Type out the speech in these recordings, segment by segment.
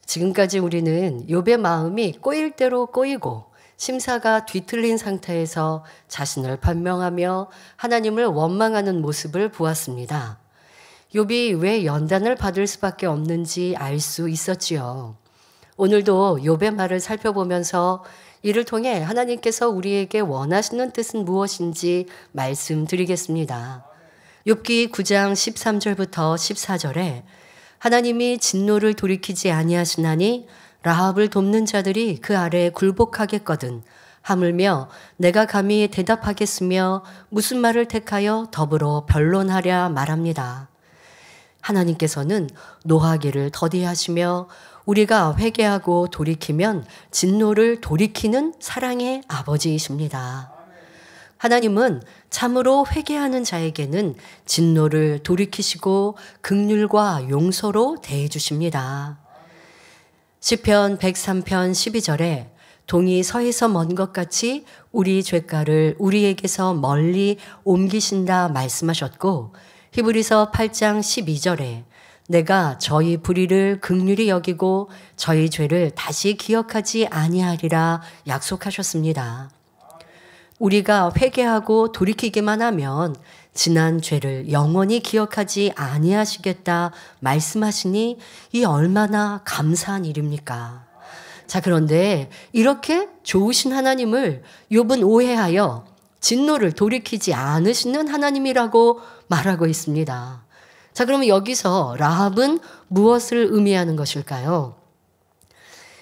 지금까지 우리는 욥의 마음이 꼬일 대로 꼬이고 심사가 뒤틀린 상태에서 자신을 변명하며 하나님을 원망하는 모습을 보았습니다. 욥이 왜 연단을 받을 수밖에 없는지 알 수 있었지요. 오늘도 욥의 말을 살펴보면서 이를 통해 하나님께서 우리에게 원하시는 뜻은 무엇인지 말씀드리겠습니다. 욥기 9장 13절부터 14절에 하나님이 진노를 돌이키지 아니하시나니 라합을 돕는 자들이 그 아래에 굴복하겠거든 하물며 내가 감히 대답하겠으며 무슨 말을 택하여 더불어 변론하랴 말합니다. 하나님께서는 노하기를 더디하시며 우리가 회개하고 돌이키면 진노를 돌이키는 사랑의 아버지이십니다. 하나님은 참으로 회개하는 자에게는 진노를 돌이키시고 긍휼과 용서로 대해 주십니다. 시편 103편 12절에 동이 서에서 먼 것 같이 우리 죄가를 우리에게서 멀리 옮기신다 말씀하셨고, 히브리서 8장 12절에 내가 저희 불의를 긍휼히 여기고 저희 죄를 다시 기억하지 아니하리라 약속하셨습니다. 우리가 회개하고 돌이키기만 하면 지난 죄를 영원히 기억하지 아니하시겠다 말씀하시니 이 얼마나 감사한 일입니까? 자, 그런데 이렇게 좋으신 하나님을 욥은 오해하여 진노를 돌이키지 않으시는 하나님이라고 말하고 있습니다. 자, 그러면 여기서 라합은 무엇을 의미하는 것일까요?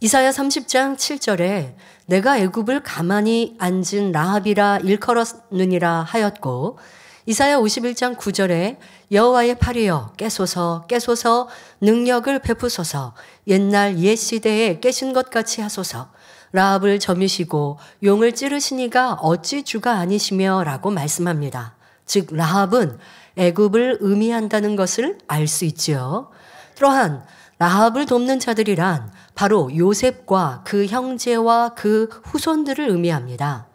이사야 30장 7절에 내가 애굽을 가만히 앉은 라합이라 일컬었느니라 하였고, 이사야 51장 9절에 여호와의 팔이여 깨소서 깨소서 능력을 베푸소서 옛날 옛 시대에 깨신 것 같이 하소서 라합을 점이시고 용을 찌르시니가 어찌 주가 아니시며 라고 말씀합니다. 즉 라합은 애굽을 의미한다는 것을 알 수 있지요. 또한 라합을 돕는 자들이란 바로 요셉과 그 형제와 그 후손들을 의미합니다.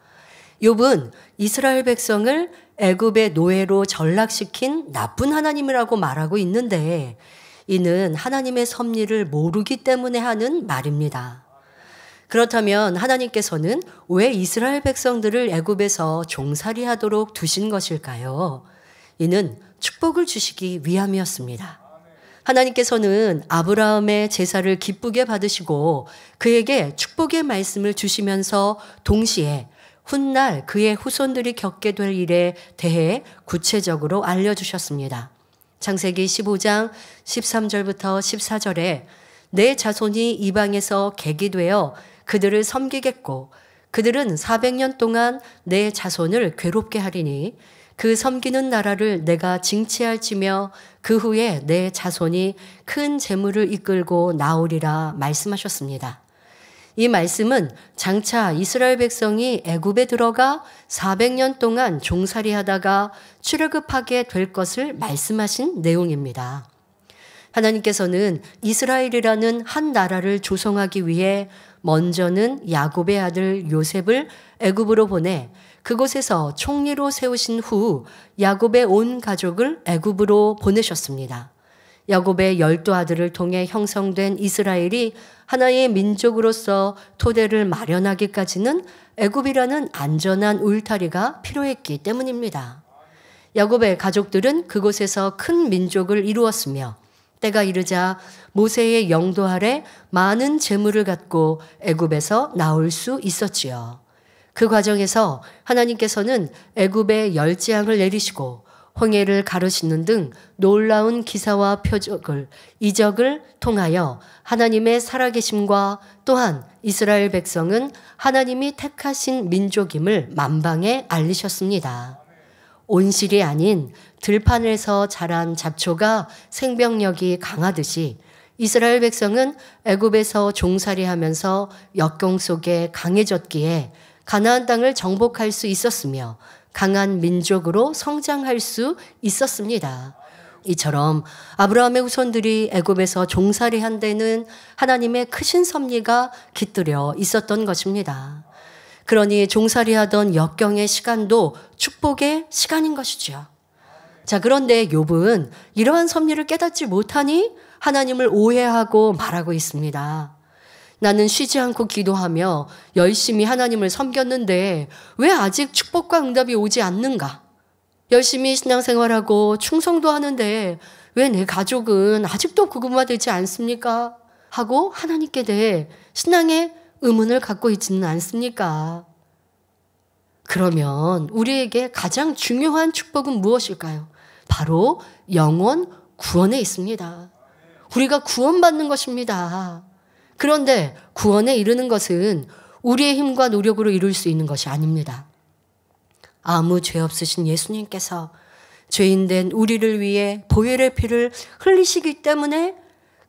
욥은 이스라엘 백성을 애굽의 노예로 전락시킨 나쁜 하나님이라고 말하고 있는데 이는 하나님의 섭리를 모르기 때문에 하는 말입니다. 그렇다면 하나님께서는 왜 이스라엘 백성들을 애굽에서 종살이하도록 두신 것일까요? 이는 축복을 주시기 위함이었습니다. 하나님께서는 아브라함의 제사를 기쁘게 받으시고 그에게 축복의 말씀을 주시면서 동시에 훗날 그의 후손들이 겪게 될 일에 대해 구체적으로 알려주셨습니다. 창세기 15장 13절부터 14절에 내 자손이 이방에서 객이 되어 그들을 섬기겠고 그들은 400년 동안 내 자손을 괴롭게 하리니 그 섬기는 나라를 내가 징치할지며 그 후에 내 자손이 큰 재물을 이끌고 나오리라 말씀하셨습니다. 이 말씀은 장차 이스라엘 백성이 애굽에 들어가 400년 동안 종살이하다가 출애굽하게 될 것을 말씀하신 내용입니다. 하나님께서는 이스라엘이라는 한 나라를 조성하기 위해 먼저는 야곱의 아들 요셉을 애굽으로 보내 그곳에서 총리로 세우신 후 야곱의 온 가족을 애굽으로 보내셨습니다. 야곱의 12 아들을 통해 형성된 이스라엘이 하나의 민족으로서 토대를 마련하기까지는 애굽이라는 안전한 울타리가 필요했기 때문입니다. 야곱의 가족들은 그곳에서 큰 민족을 이루었으며 때가 이르자 모세의 영도 아래 많은 재물을 갖고 애굽에서 나올 수 있었지요. 그 과정에서 하나님께서는 애굽에 열재앙을 내리시고 홍해를 가르시는 등 놀라운 기사와 표적을 이적을 통하여 하나님의 살아계심과 또한 이스라엘 백성은 하나님이 택하신 민족임을 만방에 알리셨습니다. 온실이 아닌 들판에서 자란 잡초가 생명력이 강하듯이 이스라엘 백성은 애굽에서 종살이하면서 역경 속에 강해졌기에 가나안 땅을 정복할 수 있었으며 강한 민족으로 성장할 수 있었습니다. 이처럼 아브라함의 후손들이 애굽에서 종살이한 데는 하나님의 크신 섭리가 깃들여 있었던 것입니다. 그러니 종살이하던 역경의 시간도 축복의 시간인 것이죠. 자, 그런데 욥은 이러한 섭리를 깨닫지 못하니 하나님을 오해하고 말하고 있습니다. 나는 쉬지 않고 기도하며 열심히 하나님을 섬겼는데 왜 아직 축복과 응답이 오지 않는가? 열심히 신앙생활하고 충성도 하는데 왜 내 가족은 아직도 구원되지 않습니까? 하고 하나님께 대해 신앙의 의문을 갖고 있지는 않습니까? 그러면 우리에게 가장 중요한 축복은 무엇일까요? 바로 영원 구원에 있습니다. 우리가 구원받는 것입니다. 그런데 구원에 이르는 것은 우리의 힘과 노력으로 이룰 수 있는 것이 아닙니다. 아무 죄 없으신 예수님께서 죄인된 우리를 위해 보혈의 피를 흘리시기 때문에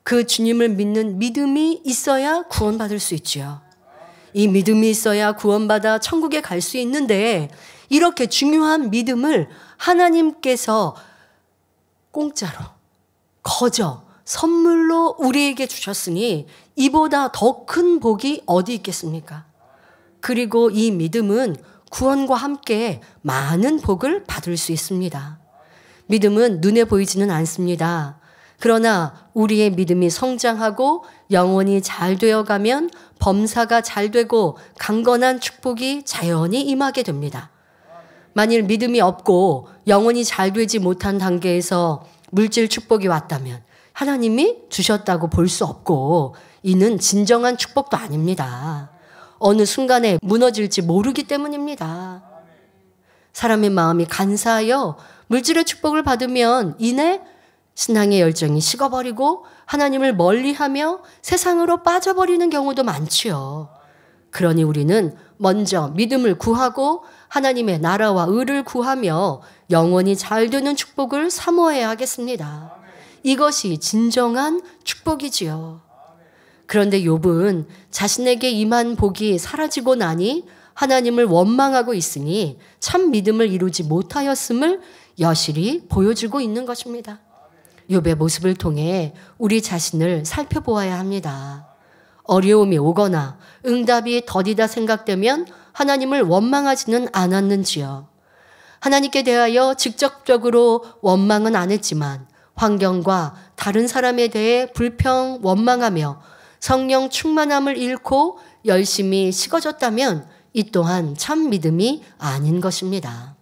그 주님을 믿는 믿음이 있어야 구원받을 수 있지요. 이 믿음이 있어야 구원받아 천국에 갈 수 있는데 이렇게 중요한 믿음을 하나님께서 공짜로 거저 선물로 우리에게 주셨으니 이보다 더 큰 복이 어디 있겠습니까? 그리고 이 믿음은 구원과 함께 많은 복을 받을 수 있습니다. 믿음은 눈에 보이지는 않습니다. 그러나 우리의 믿음이 성장하고 영혼이 잘 되어가면 범사가 잘 되고 강건한 축복이 자연히 임하게 됩니다. 만일 믿음이 없고 영혼이 잘 되지 못한 단계에서 물질 축복이 왔다면 하나님이 주셨다고 볼 수 없고 이는 진정한 축복도 아닙니다. 어느 순간에 무너질지 모르기 때문입니다. 사람의 마음이 간사하여 물질의 축복을 받으면 이내 신앙의 열정이 식어버리고 하나님을 멀리하며 세상으로 빠져버리는 경우도 많지요. 그러니 우리는 먼저 믿음을 구하고 하나님의 나라와 의를 구하며 영원히 잘 되는 축복을 사모해야 하겠습니다. 이것이 진정한 축복이지요. 그런데 욥은 자신에게 임한 복이 사라지고 나니 하나님을 원망하고 있으니 참 믿음을 이루지 못하였음을 여실히 보여주고 있는 것입니다. 욥의 모습을 통해 우리 자신을 살펴보아야 합니다. 어려움이 오거나 응답이 더디다 생각되면 하나님을 원망하지는 않았는지요. 하나님께 대하여 직접적으로 원망은 안 했지만 환경과 다른 사람에 대해 불평, 원망하며 성령 충만함을 잃고 열심히 식어졌다면 이 또한 참 믿음이 아닌 것입니다.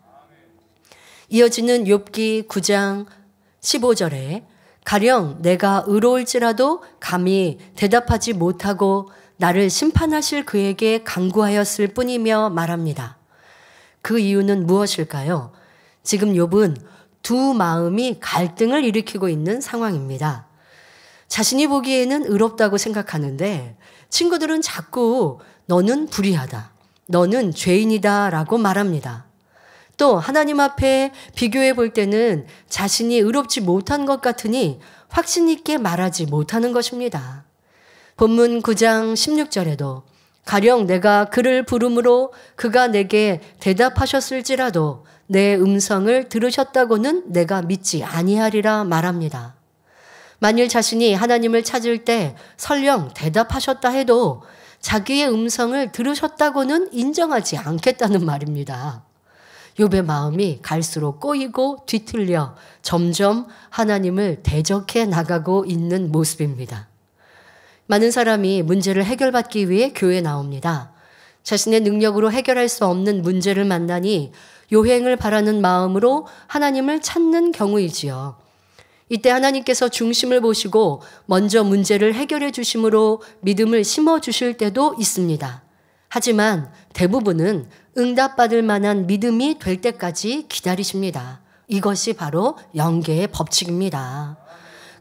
이어지는 욥기 9장 15절에 가령 내가 의로울지라도 감히 대답하지 못하고 나를 심판하실 그에게 간구하였을 뿐이며 말합니다. 그 이유는 무엇일까요? 지금 욥은 두 마음이 갈등을 일으키고 있는 상황입니다. 자신이 보기에는 의롭다고 생각하는데 친구들은 자꾸 너는 불의하다, 너는 죄인이다 라고 말합니다. 또 하나님 앞에 비교해 볼 때는 자신이 의롭지 못한 것 같으니 확신 있게 말하지 못하는 것입니다. 본문 9장 16절에도 가령 내가 그를 부름으로 그가 내게 대답하셨을지라도 내 음성을 들으셨다고는 내가 믿지 아니하리라 말합니다. 만일 자신이 하나님을 찾을 때 설령 대답하셨다 해도 자기의 음성을 들으셨다고는 인정하지 않겠다는 말입니다. 욥의 마음이 갈수록 꼬이고 뒤틀려 점점 하나님을 대적해 나가고 있는 모습입니다. 많은 사람이 문제를 해결받기 위해 교회에 나옵니다. 자신의 능력으로 해결할 수 없는 문제를 만나니 요행을 바라는 마음으로 하나님을 찾는 경우이지요. 이때 하나님께서 중심을 보시고 먼저 문제를 해결해 주심으로 믿음을 심어 주실 때도 있습니다. 하지만 대부분은 응답받을 만한 믿음이 될 때까지 기다리십니다. 이것이 바로 영계의 법칙입니다.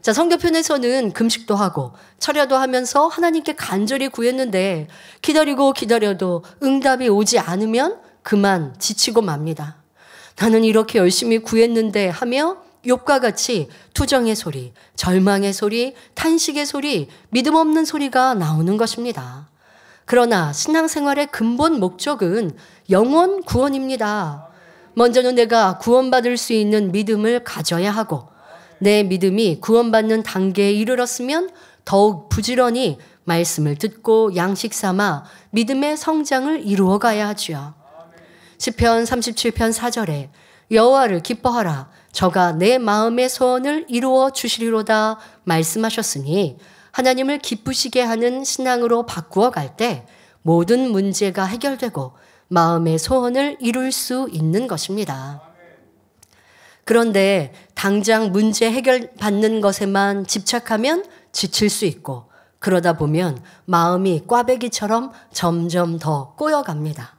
자, 성경편에서는 금식도 하고 철야도 하면서 하나님께 간절히 구했는데 기다리고 기다려도 응답이 오지 않으면 그만 지치고 맙니다. 나는 이렇게 열심히 구했는데 하며 욥과 같이 투정의 소리, 절망의 소리, 탄식의 소리, 믿음 없는 소리가 나오는 것입니다. 그러나 신앙생활의 근본 목적은 영원 구원입니다. 먼저는 내가 구원받을 수 있는 믿음을 가져야 하고 내 믿음이 구원받는 단계에 이르렀으면 더욱 부지런히 말씀을 듣고 양식 삼아 믿음의 성장을 이루어 가야 하지요. 시편 37편 4절에 여호와를 기뻐하라. 저가 내 마음의 소원을 이루어 주시리로다 말씀하셨으니 하나님을 기쁘시게 하는 신앙으로 바꾸어 갈 때 모든 문제가 해결되고 마음의 소원을 이룰 수 있는 것입니다. 그런데 당장 문제 해결받는 것에만 집착하면 지칠 수 있고 그러다 보면 마음이 꽈배기처럼 점점 더 꼬여갑니다.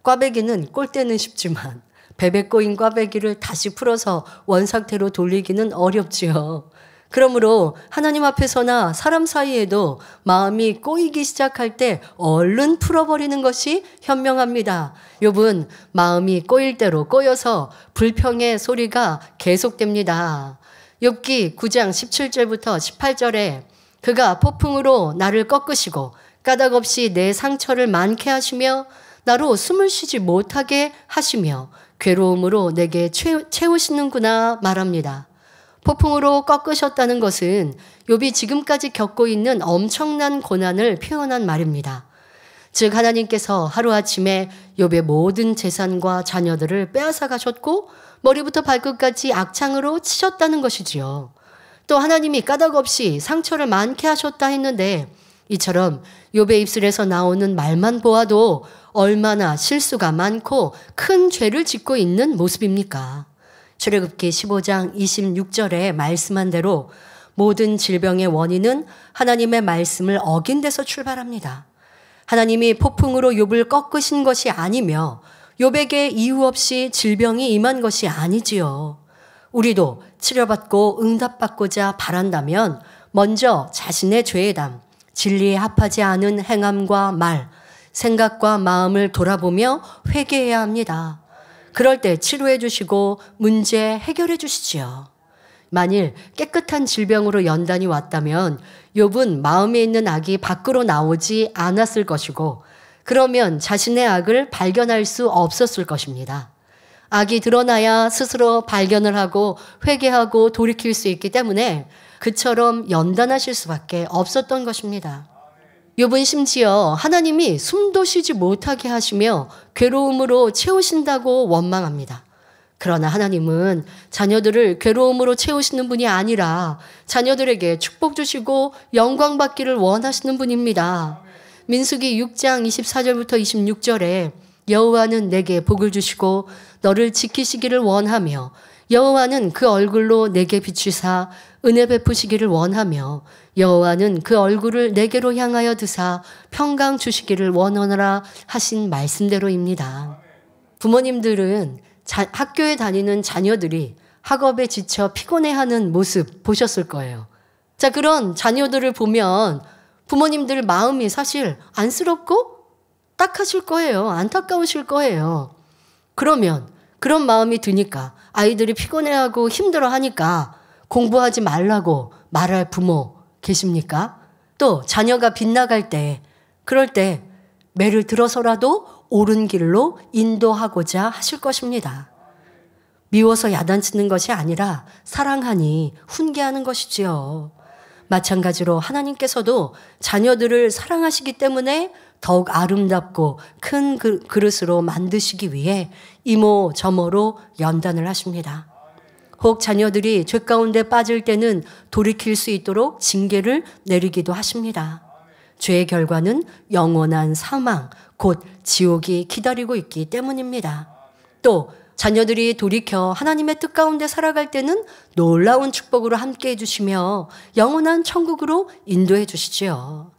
꽈배기는 꼴 때는 쉽지만 베베 꼬인 꽈배기를 다시 풀어서 원상태로 돌리기는 어렵지요. 그러므로 하나님 앞에서나 사람 사이에도 마음이 꼬이기 시작할 때 얼른 풀어버리는 것이 현명합니다. 욥은 마음이 꼬일 대로 꼬여서 불평의 소리가 계속됩니다. 욥기 9장 17절부터 18절에 그가 폭풍으로 나를 꺾으시고 까닭없이 내 상처를 많게 하시며 나로 숨을 쉬지 못하게 하시며 괴로움으로 내게 채우시는구나 말합니다. 폭풍으로 꺾으셨다는 것은 욥이 지금까지 겪고 있는 엄청난 고난을 표현한 말입니다. 즉 하나님께서 하루아침에 욥의 모든 재산과 자녀들을 빼앗아 가셨고 머리부터 발끝까지 악창으로 치셨다는 것이지요. 또 하나님이 까닭없이 상처를 많게 하셨다 했는데 이처럼 욥의 입술에서 나오는 말만 보아도 얼마나 실수가 많고 큰 죄를 짓고 있는 모습입니까? 출애굽기 15장 26절에 말씀한 대로 모든 질병의 원인은 하나님의 말씀을 어긴 데서 출발합니다. 하나님이 폭풍으로 욥을 꺾으신 것이 아니며 욥에게 이유 없이 질병이 임한 것이 아니지요. 우리도 치료받고 응답받고자 바란다면 먼저 자신의 죄의 담, 진리에 합하지 않은 행함과 말, 생각과 마음을 돌아보며 회개해야 합니다. 그럴 때 치료해 주시고 문제 해결해 주시지요. 만일 깨끗한 질병으로 연단이 왔다면 욥은 마음에 있는 악이 밖으로 나오지 않았을 것이고 그러면 자신의 악을 발견할 수 없었을 것입니다. 악이 드러나야 스스로 발견을 하고 회개하고 돌이킬 수 있기 때문에 그처럼 연단하실 수밖에 없었던 것입니다. 욥은 심지어 하나님이 숨도 쉬지 못하게 하시며 괴로움으로 채우신다고 원망합니다. 그러나 하나님은 자녀들을 괴로움으로 채우시는 분이 아니라 자녀들에게 축복 주시고 영광 받기를 원하시는 분입니다. 민수기 6장 24절부터 26절에 여호와는 내게 복을 주시고 너를 지키시기를 원하며 여호와는 그 얼굴로 내게 비추사 은혜 베푸시기를 원하며 여호와는 그 얼굴을 내게로 향하여 드사 평강 주시기를 원하노라 하신 말씀대로입니다. 부모님들은 학교에 다니는 자녀들이 학업에 지쳐 피곤해하는 모습 보셨을 거예요. 자, 그런 자녀들을 보면 부모님들 마음이 사실 안쓰럽고 딱하실 거예요. 안타까우실 거예요. 그러면 그런 마음이 드니까 아이들이 피곤해하고 힘들어하니까 공부하지 말라고 말할 부모 계십니까? 또 자녀가 빗나갈 때 그럴 때 매를 들어서라도 옳은 길로 인도하고자 하실 것입니다. 미워서 야단치는 것이 아니라 사랑하니 훈계하는 것이지요. 마찬가지로 하나님께서도 자녀들을 사랑하시기 때문에 더욱 아름답고 큰 그릇으로 만드시기 위해 이모 저모로 연단을 하십니다. 혹 자녀들이 죄 가운데 빠질 때는 돌이킬 수 있도록 징계를 내리기도 하십니다. 죄의 결과는 영원한 사망, 곧 지옥이 기다리고 있기 때문입니다. 또 자녀들이 돌이켜 하나님의 뜻 가운데 살아갈 때는 놀라운 축복으로 함께해 주시며 영원한 천국으로 인도해 주시지요.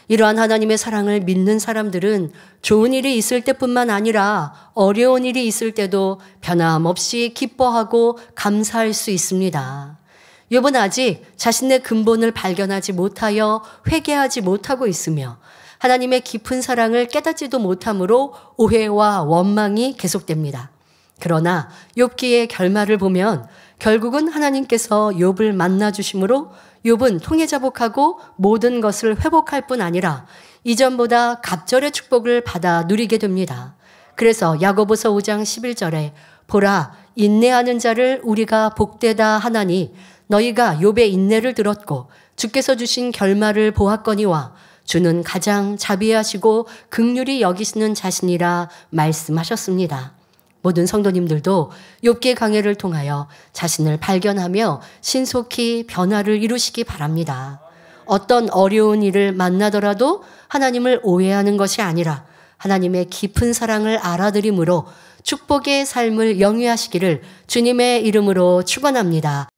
이러한 하나님의 사랑을 믿는 사람들은 좋은 일이 있을 때뿐만 아니라 어려운 일이 있을 때도 변함없이 기뻐하고 감사할 수 있습니다. 욥은 아직 자신의 근본을 발견하지 못하여 회개하지 못하고 있으며 하나님의 깊은 사랑을 깨닫지도 못하므로 오해와 원망이 계속됩니다. 그러나 욥기의 결말을 보면 결국은 하나님께서 욥을 만나주심으로 욥은 통회자복하고 모든 것을 회복할 뿐 아니라 이전보다 갑절의 축복을 받아 누리게 됩니다. 그래서 야고보서 5장 11절에 보라 인내하는 자를 우리가 복되다 하나니 너희가 욥의 인내를 들었고 주께서 주신 결말을 보았거니와 주는 가장 자비하시고 긍휼히 여기시는 자신이라 말씀하셨습니다. 모든 성도님들도 욥기 강해를 통하여 자신을 발견하며 신속히 변화를 이루시기 바랍니다. 어떤 어려운 일을 만나더라도 하나님을 오해하는 것이 아니라 하나님의 깊은 사랑을 알아들임으로 축복의 삶을 영위하시기를 주님의 이름으로 축원합니다.